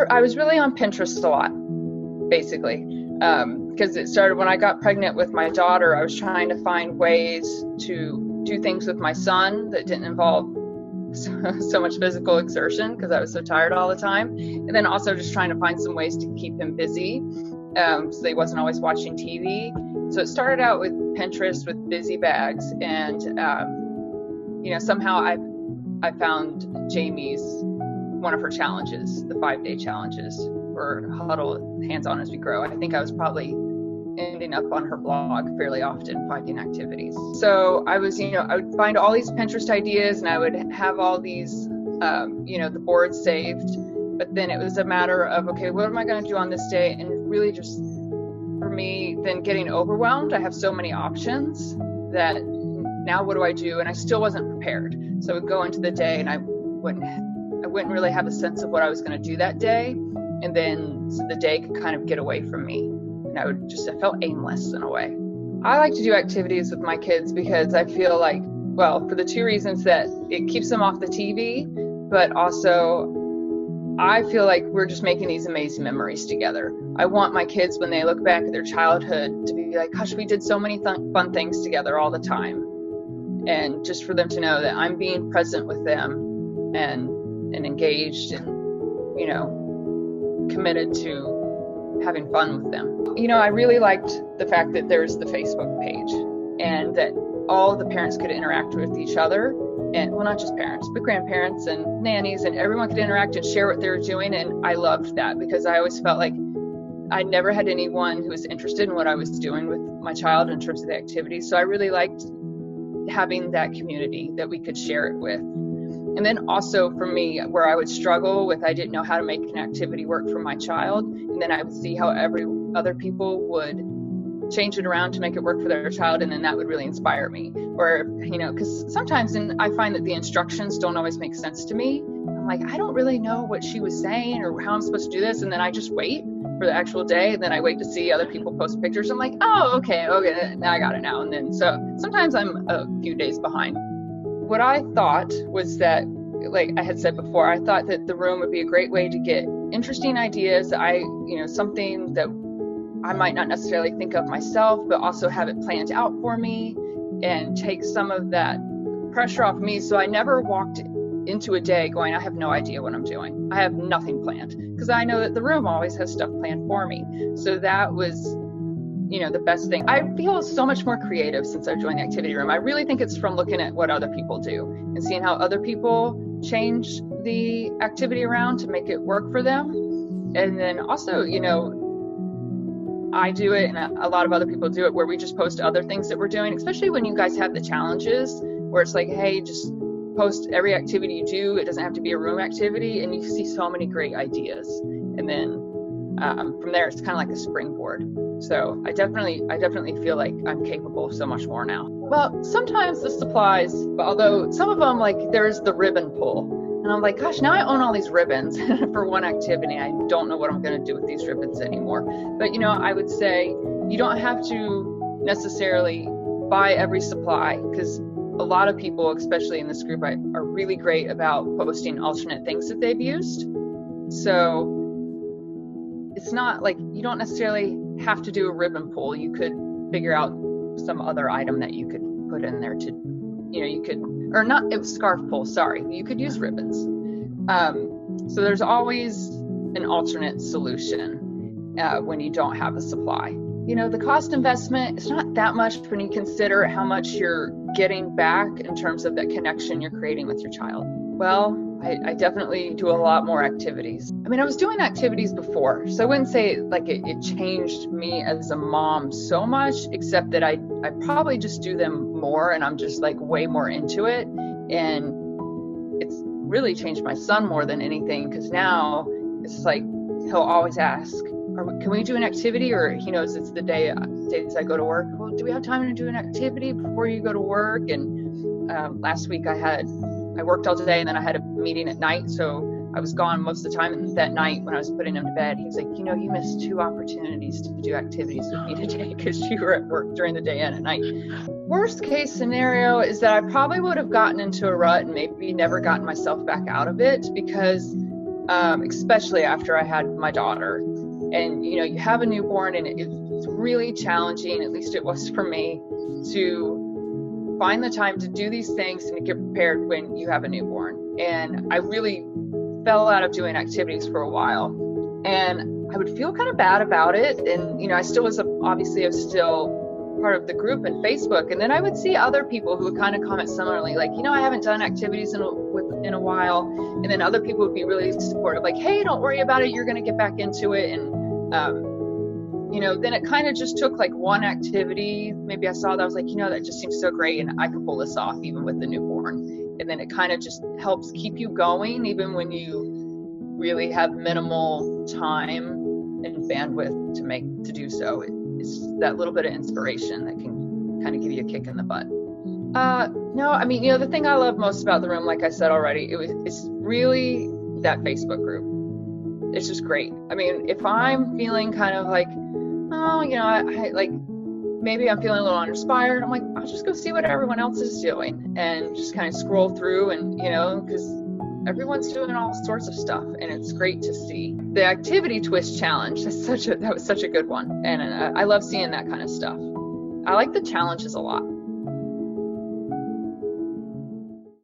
I was really on Pinterest a lot, basically, because it started when I got pregnant with my daughter. I was trying to find ways to do things with my son that didn't involve so much physical exertion because I was so tired all the time. And then also just trying to find some ways to keep him busy so he wasn't always watching TV. So it started out with Pinterest with busy bags. And, somehow I found Jamie's, one of her challenges, the 5-day challenges for Huddle Hands On As We Grow. I think I was probably ending up on her blog fairly often finding activities. So I was, I would find all these Pinterest ideas and I would have all these, the boards saved. But then it was a matter of, okay, what am I going to do on this day? And really just for me, then getting overwhelmed. I have so many options that now what do I do? And I still wasn't prepared. So I would go into the day and I wouldn't really have a sense of what I was going to do that day. And then so the day could kind of get away from me. And I felt aimless in a way. I like to do activities with my kids because I feel like, well, for the two reasons that it keeps them off the TV, but also I feel like we're just making these amazing memories together. I want my kids, when they look back at their childhood, to be like, gosh, we did so many fun things together all the time. And just for them to know that I'm being present with them and engaged and, committed to having fun with them. I really liked the fact that there's the Facebook page and that all the parents could interact with each other. And well, not just parents, but grandparents and nannies, and everyone could interact and share what they were doing. And I loved that because I always felt like I never had anyone who was interested in what I was doing with my child in terms of the activities. So I really liked having that community that we could share it with. And then also for me, where I would struggle with, I didn't know how to make an activity work for my child. And then I would see how other people would change it around to make it work for their child. And then that would really inspire me. Or, because sometimes I find that the instructions don't always make sense to me. I'm like, I don't really know what she was saying or how I'm supposed to do this. And then I just wait for the actual day. And then I wait to see other people post pictures. I'm like, oh, okay, now I got it now. And then so sometimes I'm a few days behind. What I thought was that, like I had said before, I thought that the room would be a great way to get interesting ideas. Something that I might not necessarily think of myself, but also have it planned out for me and take some of that pressure off me. So I never walked into a day going, I have no idea what I'm doing. I have nothing planned because I know that the room always has stuff planned for me. So that was, the best thing. I feel so much more creative since I've joined the activity room. I really think it's from looking at what other people do and seeing how other people change the activity around to make it work for them. And then also, I do it and a lot of other people do it where we just post other things that we're doing, especially when you guys have the challenges where it's like, hey, just post every activity you do. It doesn't have to be a room activity. And you see so many great ideas. And then from there, it's kind of like a springboard. So I definitely feel like I'm capable of so much more now. Well, sometimes the supplies, although some of them, like there's the ribbon pull. And I'm like, gosh, now I own all these ribbons for one activity. I don't know what I'm going to do with these ribbons anymore. But, I would say you don't have to necessarily buy every supply because a lot of people, especially in this group, are really great about posting alternate things that they've used. So it's not like you don't necessarily have to do a ribbon pull. You could figure out some other item that you could put in there to, it was scarf pull, sorry. You could use ribbons. So there's always an alternate solution when you don't have a supply. The cost investment, it's not that much when you consider how much you're getting back in terms of that connection you're creating with your child. Well, I definitely do a lot more activities. I was doing activities before, so I wouldn't say like it changed me as a mom so much, except that I probably just do them more and I'm just like way more into it. And it's really changed my son more than anything because now it's like he'll always ask, can we do an activity? Or he knows it's the days I go to work. Well, do we have time to do an activity before you go to work? And last week I worked all day and then I had a meeting at night. So I was gone most of the time. And that night when I was putting him to bed, he was like, you missed 2 opportunities to do activities with me today because you were at work during the day and at night. Worst case scenario is that I probably would have gotten into a rut and maybe never gotten myself back out of it because especially after I had my daughter. And, you know, you have a newborn and it's really challenging, at least it was for me, to find the time to do these things and to get prepared when you have a newborn. And I really fell out of doing activities for a while. And I would feel kind of bad about it. And, you know, I still was obviously still part of the group in Facebook. And then I would see other people who would kind of comment similarly, like, you know, I haven't done activities in a while. And then other people would be really supportive, like, hey, don't worry about it, you're going to get back into it. And, you know, then it kind of just took like one activity. Maybe I saw that, I was like, you know, that just seems so great and I could pull this off even with the newborn. And then it kind of just helps keep you going even when you really have minimal time and bandwidth to do so. It's that little bit of inspiration that can kind of give you a kick in the butt. No, I mean, you know, the thing I love most about the room, like I said already, it's really that Facebook group. It's just great. I mean, if I'm feeling kind of like, oh, you know, I like, maybe I'm feeling a little uninspired, I'm like, I'll just go see what everyone else is doing and just kind of scroll through. And, you know, because everyone's doing all sorts of stuff and it's great to see. The activity twist challenge, that was such a good one. And I love seeing that kind of stuff. I like the challenges a lot.